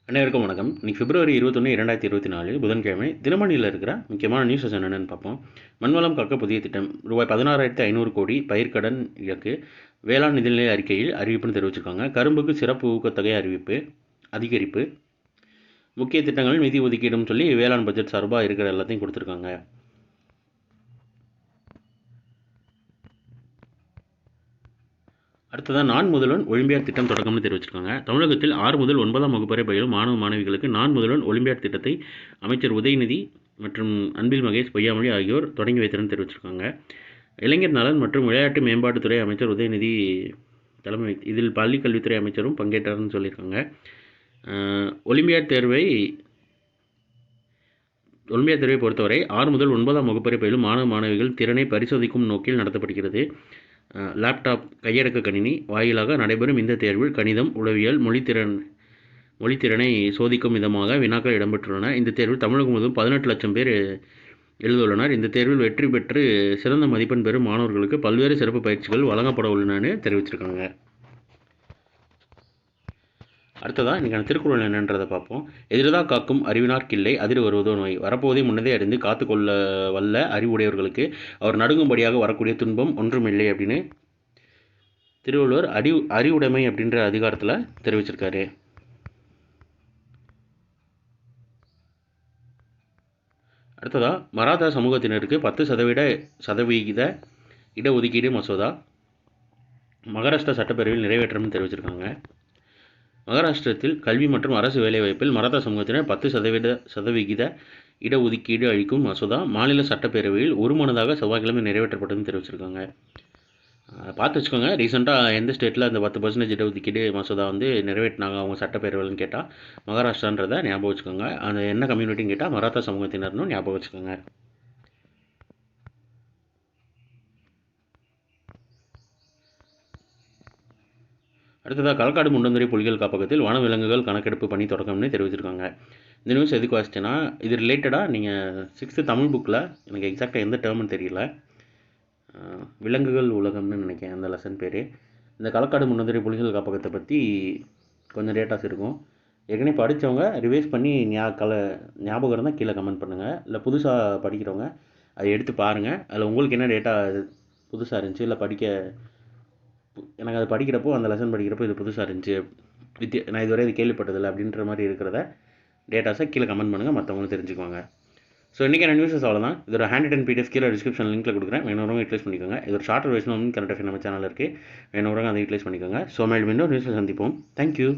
அனைவருக்கும் வணக்கம். இன்னைக்கு பிப்ரவரி 21, 2024 புதன்கிழமை. தினமணியில் இருக்கிற முக்கியமான நியூஸஸ் என்னென்னு பார்ப்போம். மண்வளம் காக்க புதிய திட்டம் ரூபாய் 16,500 கோடி பயிர்க்கடன் இலக்கு வேளாண் நிதிநிலை அறிக்கையில் அறிவிப்புன்னு தெரிவிச்சிருக்காங்க. கரும்புக்கு சிறப்பு ஊக்கத்தொகை அதிகரிப்பு முக்கிய திட்டங்கள் நிதி ஒதுக்கீடுன்னு சொல்லி வேளாண் பட்ஜெட் சார்பாக இருக்கிற எல்லாத்தையும் கொடுத்துருக்காங்க. அடுத்ததான் நான் முதல்வன் ஒலிம்பியாட் திட்டம் தொடக்கம்னு தெரிவிச்சிருக்காங்க. தமிழகத்தில் 6 முதல் 9ஆம் வகுப்பு வரை பயிலும் மாணவ மாணவிகளுக்கு நான் முதல்வன் ஒலிம்பியாட் திட்டத்தை அமைச்சர் உதயநிதி மற்றும் அன்பில் மகேஷ் பொய்யாமொழி ஆகியோர் தொடங்கி வைத்தனர் தெரிவிச்சிருக்காங்க. இளைஞர் நலன் மற்றும் விளையாட்டு மேம்பாட்டுத்துறை அமைச்சர் உதயநிதி தலைமை இதில் பள்ளி கல்வித்துறை அமைச்சரும் பங்கேற்றார்னு சொல்லியிருக்காங்க. ஒலிம்பியாட் தேர்வை பொறுத்தவரை 6 முதல் 9ஆம் வகுப்பு வரை பயிலும் மாணவ மாணவிகள் திறனை பரிசோதிக்கும் நோக்கில் நடத்தப்படுகிறது. லேப்டாப் கையடக்க கணினி வாயிலாக நடைபெறும் இந்த தேர்வில் கணிதம், உளவியல், மொழித்திறனை சோதிக்கும் விதமாக வினாக்கள் இடம்பெற்றுள்ளன. இந்த தேர்வில் தமிழகம் முழுவதும் 18 லட்சம் பேர் எழுதுள்ளனர். இந்த தேர்வில் வெற்றி பெற்று சிறந்த மதிப்பெண் பெறும் மாணவர்களுக்கு பல்வேறு சிறப்பு பயிற்சிகள் வழங்கப்பட உள்ளனன்னு தெரிவிச்சிருக்காங்க. அடுத்ததாக இன்றைக்கான திருக்குறள் என்னன்றதை பார்ப்போம். எதிரதா காக்கும் அறிவினார்க்கில்லை அதிர் வருவதோ நோய். வரப்போவதை முன்னதே அறிந்து காத்துக்கொள்ள வல்ல அறிவுடையவர்களுக்கு அவர் நடுங்கும்படியாக வரக்கூடிய துன்பம் ஒன்றுமில்லை அப்படின்னு திருவள்ளுவர் அறிவுடைமை அப்படின்ற அதிகாரத்தில் தெரிவிச்சிருக்காரு. அடுத்ததாக மராத்தா சமூகத்தினருக்கு 10% இடஒதுக்கீடு மசோதா மகாராஷ்டிரா சட்டப்பேரவையில் நிறைவேற்றம்னு தெரிவிச்சிருக்காங்க. மகாராஷ்டிரத்தில் கல்வி மற்றும் அரசு வேலைவாய்ப்பில் மராத்தா சமூகத்தினர் 10% இடஒதுக்கீடு அளிக்கும் மசோதா மாநில சட்டப்பேரவையில் ஒருமனதாக செவ்வாய்க்கிழமை நிறைவேற்றப்பட்டதுன்னு தெரிவிச்சிருக்காங்க. பார்த்து வச்சுக்கோங்க, ரீசெண்டாக எந்த ஸ்டேட்டில் அந்த 10% இடஒதுக்கீடு மசோதா நிறைவேற்றினாங்க அவங்க சட்டப்பேரவைன்னு கேட்டால் மகாராஷ்டிரான்றதை ஞாபகம் வச்சுக்கோங்க. அந்த என்ன கம்யூனிட்டின்னு கேட்டால் மராத்தா சமூகத்தினர்னு ஞாபகம் வச்சுக்கோங்க. அடுத்ததாக களக்காடு முண்டந்துறை புலிகள் காப்பகத்தில் வனவிலங்குகள் கணக்கெடுப்பு பணி தொடக்கம்னு தெரிவிச்சிருக்காங்க. இந்த நியூஸ் எதுக்கு வாசிச்சேன்னா, இது ரிலேட்டடாக நீங்கள் 6th தமிழ் புக்கில் எனக்கு எக்ஸாக்டாக எந்த டேர்ம்னு தெரியல, விலங்குகள் உலகம்னு நினைக்கிறேன் அந்த லெசன் பேர். இந்த களக்காடு முண்டந்துறை புலிகள் காப்பகத்தை பற்றி கொஞ்சம் டேட்டாஸ் இருக்கும். ஏற்கனவே படித்தவங்க ரிவைஸ் பண்ணி ஞாபகம் இருந்தால் கீழே கமெண்ட் பண்ணுங்கள். இல்லை புதுசாக படிக்கிறவங்க அதை எடுத்து பாருங்கள். அதில் உங்களுக்கு என்ன டேட்டா புதுசாக இருந்துச்சு, இல்லை எனக்கு அது படிக்கிறப்போ அந்த லெசன் படிக்கிறப்போ இது புதுசாக இருந்துச்சு, நான் இதுவரை இது கேள்விப்பட்டதில்லை அப்படின்ற மாதிரி இருக்கிறத டேட்டாஸை கீழே கமெண்ட் பண்ணுங்கள், மற்றவங்களும் தெரிஞ்சுக்குவாங்க. ஸோ இன்றைக்கான நியூஸஸ் அவ்வளோதான். இது ஒரு ஹேண்ட் ரிட்டன் பிடிஎஃப் கீழே டிஸ்கிரிப்ஷன் லிங்க்கில் கொடுக்குறேன், வேணுறவங்க யூட்டிலைஸ் பண்ணிக்கோங்க. இது ஒரு ஷார்ட் வெர்ஷன் கரண்ட் அஃபேர் நம்ம சேனல் இருக்குது, வேணுறவங்க அதை யூட்டிலைஸ் பண்ணிக்கோங்க. ஸோ மேலும் இன்னும் நியூஸில் சந்திப்போம். தேங்க்யூ.